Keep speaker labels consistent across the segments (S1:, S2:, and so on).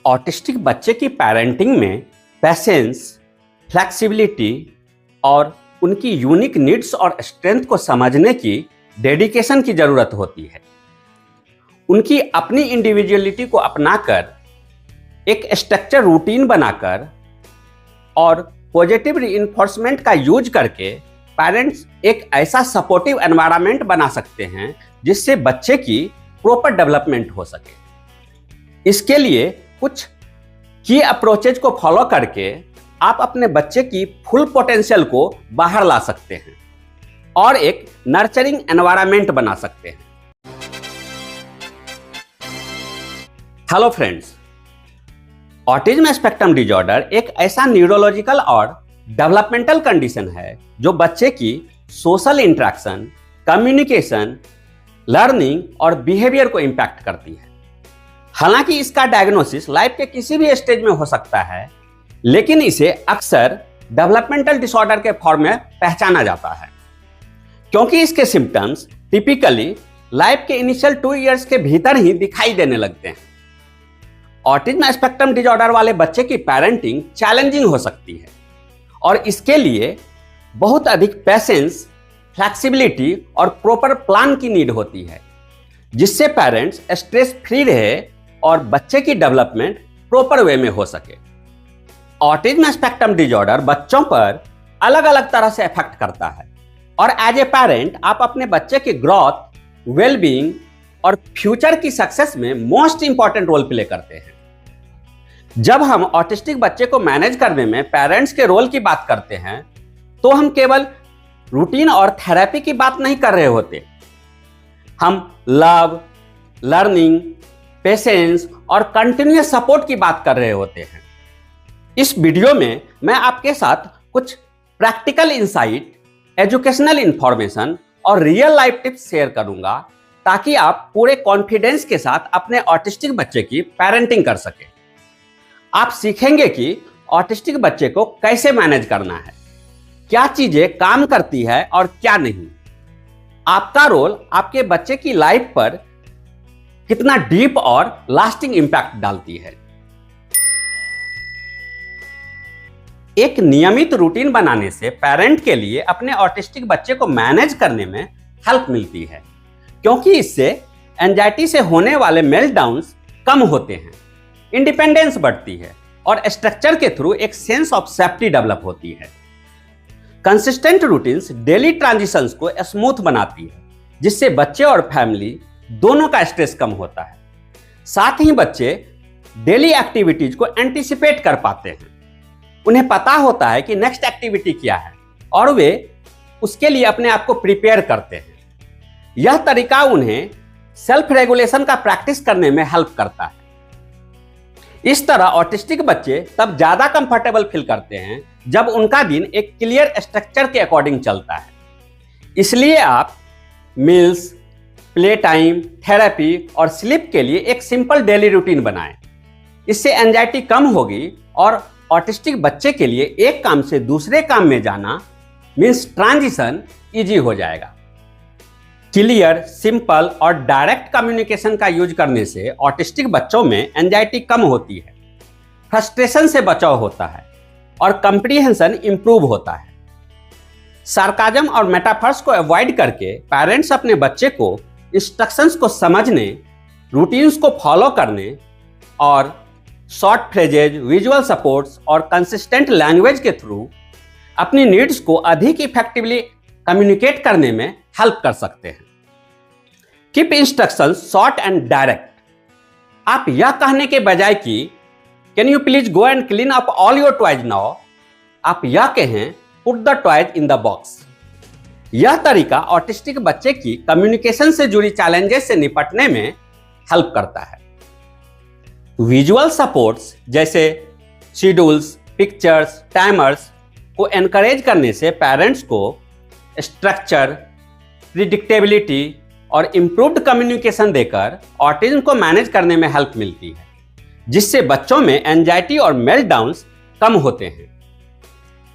S1: Autistic बच्चे की parenting में पेशेंस, फ्लेक्सिबिलिटी और उनकी यूनिक नीड्स और स्ट्रेंथ को समझने की डेडिकेशन की ज़रूरत होती है। उनकी अपनी इंडिविजुअलिटी को अपनाकर एक स्ट्रक्चर रूटीन बनाकर और पॉजिटिव रीइंफोर्समेंट का यूज करके पेरेंट्स एक ऐसा सपोर्टिव एनवायरनमेंट बना सकते हैं जिससे बच्चे की प्रॉपर डेवलपमेंट हो सके। इसके लिए कुछ की अप्रोचेज को फॉलो करके आप अपने बच्चे की फुल पोटेंशियल को बाहर ला सकते हैं और एक नर्चरिंग एनवायरनमेंट बना सकते हैं। Hello friends, autism spectrum disorder एक ऐसा न्यूरोलॉजिकल और डेवलपमेंटल कंडीशन है जो बच्चे की सोशल इंटरेक्शन, कम्युनिकेशन, लर्निंग और बिहेवियर को इंपैक्ट करती है। हालांकि इसका डायग्नोसिस लाइफ के किसी भी स्टेज में हो सकता है, लेकिन इसे अक्सर डेवलपमेंटल डिसऑर्डर के फॉर्म में पहचाना जाता है क्योंकि इसके सिम्टम्स टिपिकली लाइफ के इनिशियल 2 इयर्स के भीतर ही दिखाई देने लगते हैं। ऑटिज्म स्पेक्ट्रम डिसऑर्डर वाले बच्चे की पेरेंटिंग चैलेंजिंग हो सकती है और इसके लिए बहुत अधिक पेशेंस, फ्लेक्सिबिलिटी और प्रॉपर प्लान की नीड होती है जिससे पेरेंट्स स्ट्रेस फ्री रहे और बच्चे की डेवलपमेंट प्रॉपर वे में हो सके। ऑटिज्म स्पेक्ट्रम डिसऑर्डर बच्चों पर अलग अलग तरह से इफेक्ट करता है और एज ए पेरेंट आप अपने बच्चे की ग्रोथ, वेलबींग और फ्यूचर की सक्सेस में मोस्ट इंपॉर्टेंट रोल प्ले करते हैं। जब हम ऑटिस्टिक बच्चे को मैनेज करने में पेरेंट्स के रोल की बात करते हैं तो हम केवल रूटीन और थेरेपी की बात नहीं कर रहे होते। हम लव, लर्निंग, पेशेंस और कंटिन्यूअस सपोर्ट की बात कर रहे होते हैं। इस वीडियो में मैं आपके साथ कुछ प्रैक्टिकल इंसाइट, एजुकेशनल इंफॉर्मेशन और रियल लाइफ टिप्स शेयर करूंगा ताकि आप पूरे कॉन्फिडेंस के साथ अपने ऑटिस्टिक बच्चे की पेरेंटिंग कर सकें। आप सीखेंगे कि ऑटिस्टिक बच्चे को कैसे मैनेज करना है, क्या चीजें काम करती है और क्या नहीं। आपका रोल आपके बच्चे की लाइफ पर कितना डीप और लास्टिंग इंपैक्ट डालती है। एक नियमित रूटीन बनाने से पेरेंट के लिए अपने ऑटिस्टिक बच्चे को मैनेज करने में हेल्प मिलती है क्योंकि इससे एंजाइटी से होने वाले मेल्टडाउन्स कम होते हैं, इंडिपेंडेंस बढ़ती है और स्ट्रक्चर के थ्रू एक सेंस ऑफ सेफ्टी डेवलप होती है। कंसिस्टेंट रूटीन्स डेली ट्रांजिशंस को स्मूथ बनाती है जिससे बच्चे और फैमिली दोनों का स्ट्रेस कम होता है। साथ ही बच्चे डेली एक्टिविटीज को एंटिसिपेट कर पाते हैं, उन्हें पता होता है कि नेक्स्ट एक्टिविटी क्या है और वे उसके लिए अपने आप को प्रिपेयर करते हैं। यह तरीका उन्हें सेल्फ रेगुलेशन का प्रैक्टिस करने में हेल्प करता है। इस तरह ऑटिस्टिक बच्चे तब ज्यादा कंफर्टेबल फील करते हैं जब उनका दिन एक क्लियर स्ट्रक्चर के अकॉर्डिंग चलता है। इसलिए आप मील्स, प्ले टाइम, थेरेपी और स्लीप के लिए एक सिंपल डेली रूटीन बनाएं। इससे एंजाइटी कम होगी और ऑटिस्टिक बच्चे के लिए एक काम से दूसरे काम में जाना मीन्स ट्रांजिशन इजी हो जाएगा। क्लियर, सिंपल और डायरेक्ट कम्युनिकेशन का यूज करने से ऑटिस्टिक बच्चों में एंजाइटी कम होती है, फ्रस्ट्रेशन से बचाव होता है और कंप्रीहेंशन इंप्रूव होता है। सार्काज्म और मेटाफर्स को अवॉइड करके पेरेंट्स अपने बच्चे को इंस्ट्रक्शंस को समझने, रूटीन्स को फॉलो करने और शॉर्ट फ्रेजेज, विजुअल सपोर्ट्स और कंसिस्टेंट लैंग्वेज के थ्रू अपनी नीड्स को अधिक इफेक्टिवली कम्युनिकेट करने में हेल्प कर सकते हैं। Keep instructions short and direct. आप यह कहने के बजाय कि can you please go and clean up all your toys now, आप यह कहें put the toys in the box. यह तरीका ऑटिस्टिक बच्चे की कम्युनिकेशन से जुड़ी चैलेंजेस से निपटने में हेल्प करता है। विजुअल सपोर्ट्स जैसे शेड्यूल्स, पिक्चर्स, टाइमर्स को एनकरेज करने से पेरेंट्स को स्ट्रक्चर, प्रिडिक्टेबिलिटी और इम्प्रूव्ड कम्युनिकेशन देकर ऑटिज्म को मैनेज करने में हेल्प मिलती है जिससे बच्चों में एंजाइटी और मेल्टडाउन्स कम होते हैं।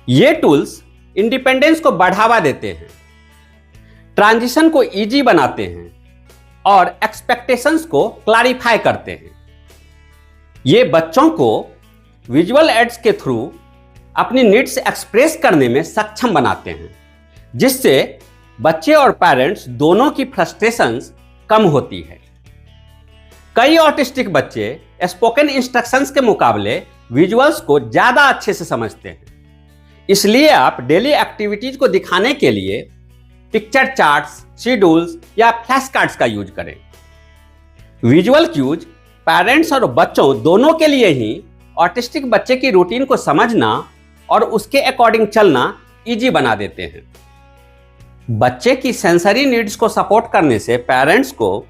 S1: ये टूल्स इंडिपेंडेंस को बढ़ावा देते हैं, ट्रांजिशन को इजी बनाते हैं और एक्सपेक्टेशंस को क्लैरिफाई करते हैं। ये बच्चों को विजुअल एड्स के थ्रू अपनी नीड्स एक्सप्रेस करने में सक्षम बनाते हैं, जिससे बच्चे और पेरेंट्स दोनों की फ्रस्ट्रेशंस कम होती है। कई ऑटिस्टिक बच्चे स्पोकन इंस्ट्रक्शंस के मुकाबले विजुअल्स को ज्यादा अच्छे से समझते हैं, इसलिए आप डेली एक्टिविटीज को दिखाने के लिए पिक्चर चार्ट्स, शेड्यूल्स या फ्लैश कार्ड्स का यूज करें। विजुअल क्यूज पेरेंट्स और बच्चों दोनों के लिए ही ऑटिस्टिक बच्चे की रूटीन को समझना और उसके अकॉर्डिंग चलना इजी बना देते हैं। बच्चे की सेंसरी नीड्स को सपोर्ट करने से पेरेंट्स को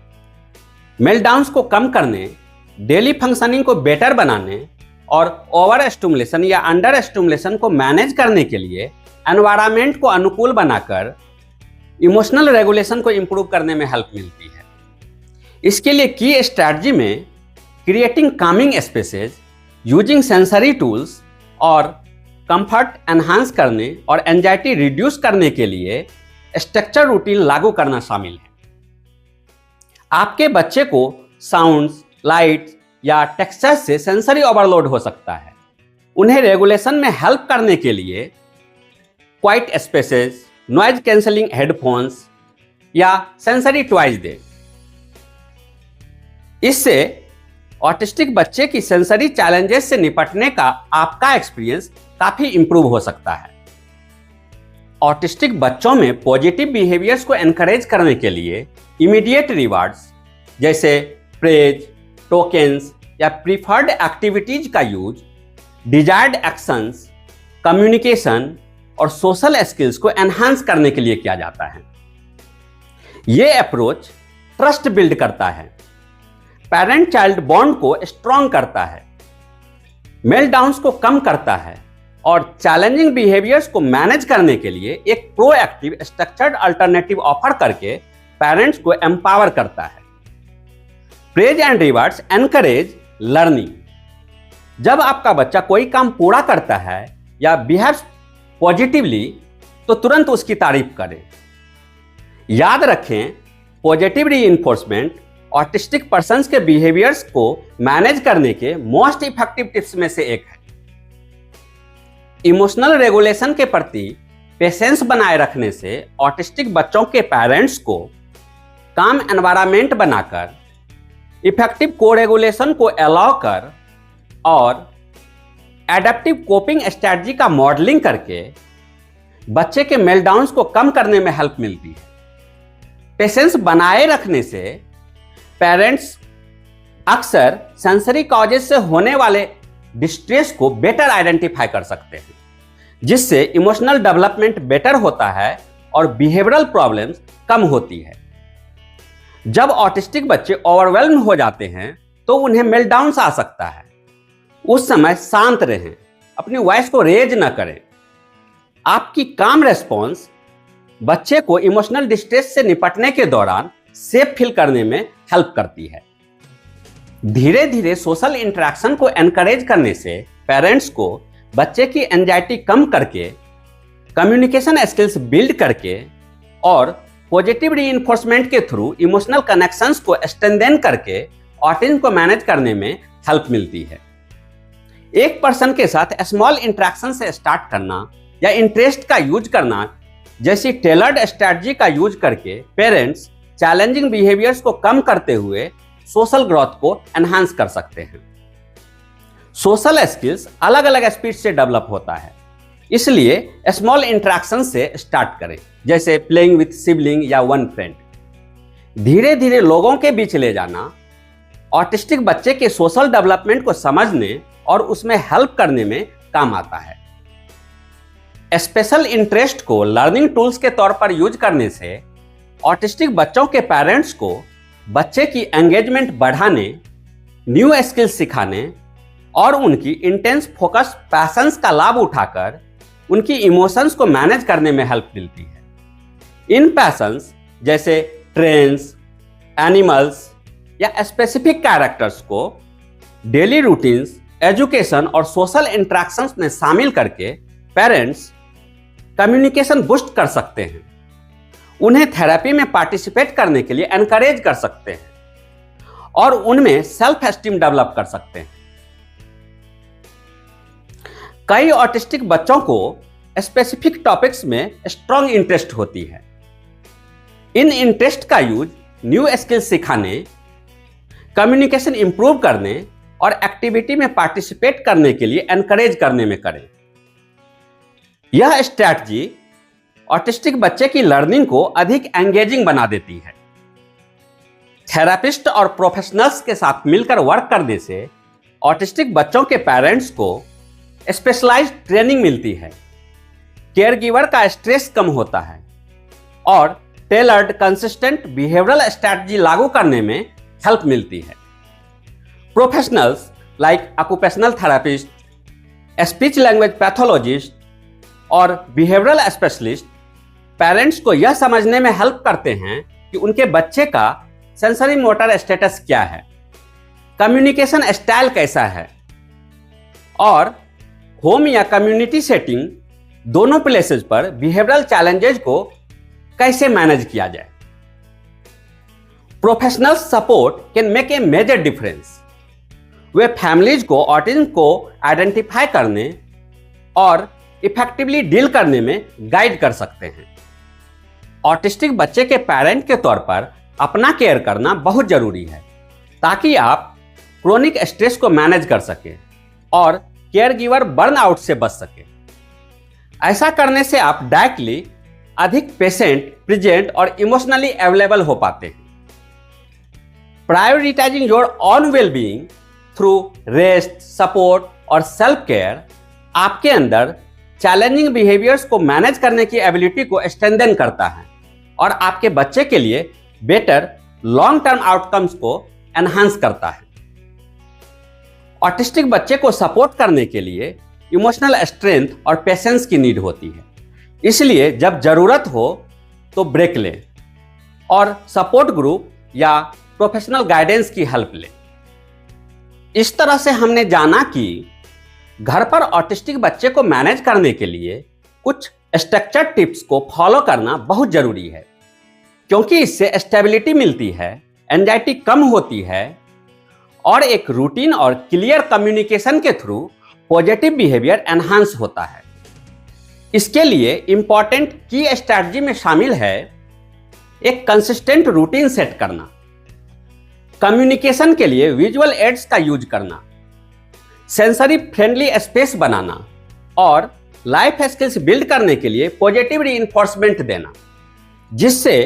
S1: मेल्टडाउन्स को कम करने, डेली फंक्शनिंग को बेटर बनाने और ओवर स्टिमुलेशन या अंडर स्टिमुलेशन को मैनेज करने के लिए एनवायरनमेंट को अनुकूल बनाकर इमोशनल रेगुलेशन को इंप्रूव करने में हेल्प मिलती है। इसके लिए की स्ट्रैटेजी में creating Kameng spaces, using sensory tools और कंफर्ट एनहांस करने और एंजाइटी रिड्यूस करने के लिए स्ट्रक्चर रूटीन लागू करना शामिल है। आपके बच्चे को साउंड्स, लाइट्स या टेक्सचर्स से सेंसरी ओवरलोड हो सकता है। उन्हें रेगुलेशन में हेल्प करने के लिए quite spaces, noise cancelling headphones या सेंसरी टॉयज दें। इससे ऑटिस्टिक बच्चे की सेंसरी चैलेंजेस से निपटने का आपका एक्सपीरियंस काफी इंप्रूव हो सकता है। ऑटिस्टिक बच्चों में पॉजिटिव बिहेवियर्स को एनकरेज करने के लिए इमीडिएट रिवार्ड्स जैसे प्रेज, टोकन्स या प्रीफर्ड एक्टिविटीज का यूज डिजायर्ड एक्शंस, कम्युनिकेशन और सोशल स्किल्स को एनहांस करने के लिए किया जाता है। यह अप्रोच ट्रस्ट बिल्ड करता है, पेरेंट चाइल्ड बॉन्ड को स्ट्रॉन्ग करता है, मेल्टडाउन्स को कम करता है और चैलेंजिंग बिहेवियर्स को मैनेज करने के लिए एक प्रोएक्टिव स्ट्रक्चर्ड अल्टरनेटिव ऑफर करके पेरेंट्स को एम्पावर करता है। Praise and rewards encourage learning. जब आपका बच्चा कोई काम पूरा करता है या बिहेव्स पॉजिटिवली तो तुरंत उसकी तारीफ करें। याद रखें, पॉजिटिव रीइंफोर्समेंट ऑटिस्टिक पर्सन्स के बिहेवियर्स को मैनेज करने के मोस्ट इफेक्टिव टिप्स में से एक है। इमोशनल रेगुलेशन के प्रति पेशेंस बनाए रखने से ऑटिस्टिक बच्चों के पेरेंट्स को काम एनवायरनमेंट बनाकर इफेक्टिव को-रेगुलेशन को अलाउ कर और एडेप्टिव कोपिंग स्ट्रेटजी का मॉडलिंग करके बच्चे के मेल्टडाउन्स को कम करने में हेल्प मिलती है। पेशेंस बनाए रखने से पेरेंट्स अक्सर सेंसरी कॉजेज से होने वाले डिस्ट्रेस को बेटर आइडेंटिफाई कर सकते हैं, जिससे इमोशनल डेवलपमेंट बेटर होता है और बिहेवियरल प्रॉब्लम्स कम होती है। जब ऑटिस्टिक बच्चे ओवरवेल्म हो जाते हैं तो उन्हें मेल्टडाउन्स आ सकता है। उस समय शांत रहें, अपनी वॉइस को रेज न करें। आपकी काम रेस्पॉन्स बच्चे को इमोशनल डिस्ट्रेस से निपटने के दौरान सेफ फील करने में हेल्प करती है। धीरे धीरे सोशल इंटरेक्शन को एनकरेज करने से पेरेंट्स को बच्चे की एंजाइटी कम करके, कम्युनिकेशन स्किल्स बिल्ड करके और पॉजिटिव रीइंफोर्समेंट के थ्रू इमोशनल कनेक्शंस को स्ट्रेंथन करके ऑटिज्म को मैनेज करने में हेल्प मिलती है। एक पर्सन के साथ स्मॉल इंटरेक्शन से स्टार्ट करना या इंटरेस्ट का यूज करना जैसी टेलर्ड स्ट्रेटजी का यूज करके पेरेंट्स चैलेंजिंग बिहेवियर्स को कम करते हुए सोशल ग्रोथ को एनहांस कर सकते हैं। सोशल स्किल्स अलग अलग स्पीड से डेवलप होता है, इसलिए स्मॉल इंटरेक्शन से स्टार्ट करें, जैसे प्लेइंग विथ सिबलिंग या वन फ्रेंड। धीरे धीरे लोगों के बीच ले जाना ऑटिस्टिक बच्चे के सोशल डेवलपमेंट को समझने और उसमें हेल्प करने में काम आता है। स्पेशल इंटरेस्ट को लर्निंग टूल्स के तौर पर यूज करने से ऑटिस्टिक बच्चों के पेरेंट्स को बच्चे की एंगेजमेंट बढ़ाने, न्यू स्किल्स सिखाने और उनकी इंटेंस फोकस पैशंस का लाभ उठाकर उनकी इमोशंस को मैनेज करने में हेल्प मिलती है। इन पैशंस जैसे ट्रेन्स, एनिमल्स या स्पेसिफिक कैरेक्टर्स को डेली रूटीन्स, एजुकेशन और सोशल इंटरेक्शंस में शामिल करके पेरेंट्स कम्युनिकेशन बूस्ट कर सकते हैं, उन्हें थेरेपी में पार्टिसिपेट करने के लिए एनकरेज कर सकते हैं और उनमें सेल्फ एस्टीम डेवलप कर सकते हैं। कई ऑटिस्टिक बच्चों को स्पेसिफिक टॉपिक्स में स्ट्रॉन्ग इंटरेस्ट होती है। इन इंटरेस्ट का यूज न्यू स्किल्स सिखाने, कम्युनिकेशन इंप्रूव करने और एक्टिविटी में पार्टिसिपेट करने के लिए एनकरेज करने में करें। यह स्ट्रैटेजी ऑटिस्टिक बच्चे की लर्निंग को अधिक एंगेजिंग बना देती है। थेरापिस्ट और प्रोफेशनल्स के साथ मिलकर वर्क करने से ऑटिस्टिक बच्चों के पेरेंट्स को स्पेशलाइज्ड ट्रेनिंग मिलती है, केयरगिवर का स्ट्रेस कम होता है और टेलर्ड कंसिस्टेंट बिहेवियरल स्ट्रैटेजी लागू करने में हेल्प मिलती है। Professionals like occupational therapist, speech language pathologist और बिहेवियरल स्पेशलिस्ट पेरेंट्स को यह समझने में हेल्प करते हैं कि उनके बच्चे का सेंसरी मोटर स्टेटस क्या है, कम्युनिकेशन स्टाइल कैसा है और होम या कम्युनिटी सेटिंग दोनों प्लेसेस पर बिहेवियरल चैलेंजेस को कैसे मैनेज किया जाए। Professional support can make a major difference. वे फैमिलीज को ऑटिज्म को आइडेंटिफाई करने और इफेक्टिवली डील करने में गाइड कर सकते हैं। ऑटिस्टिक बच्चे के पेरेंट के तौर पर अपना केयर करना बहुत जरूरी है ताकि आप क्रोनिक स्ट्रेस को मैनेज कर सकें और केयरगिवर बर्नआउट से बच सके। ऐसा करने से आप डायरेक्टली अधिक पेशेंट, प्रेजेंट और इमोशनली अवेलेबल हो पाते हैं। Prioritising your on wellbeing through rest, support और सेल्फ केयर आपके अंदर चैलेंजिंग बिहेवियर्स को मैनेज करने की एबिलिटी को स्ट्रेंथन करता है और आपके बच्चे के लिए बेटर लॉन्ग टर्म आउटकम्स को एनहांस करता है। ऑटिस्टिक बच्चे को सपोर्ट करने के लिए इमोशनल स्ट्रेंथ और पेशेंस की नीड होती है, इसलिए जब जरूरत हो तो ब्रेक लें और सपोर्ट ग्रुप या प्रोफेशनल गाइडेंस की हेल्प लें। इस तरह से हमने जाना कि घर पर ऑटिस्टिक बच्चे को मैनेज करने के लिए कुछ स्ट्रक्चर्ड टिप्स को फॉलो करना बहुत जरूरी है, क्योंकि इससे स्टेबिलिटी मिलती है, एंजाइटी कम होती है और एक रूटीन और क्लियर कम्युनिकेशन के थ्रू पॉजिटिव बिहेवियर एनहांस होता है। इसके लिए इंपॉर्टेंट की स्ट्रैटेजी में शामिल है एक कंसिस्टेंट रूटीन सेट करना, कम्युनिकेशन के लिए विजुअल एड्स का यूज करना, सेंसरी फ्रेंडली स्पेस बनाना और लाइफ स्किल्स बिल्ड करने के लिए पॉजिटिव रीइंफोर्समेंट देना, जिससे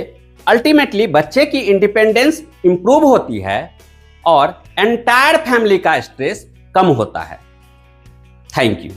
S1: अल्टीमेटली बच्चे की इंडिपेंडेंस इंप्रूव होती है और एंटायर फैमिली का स्ट्रेस कम होता है। Thank you.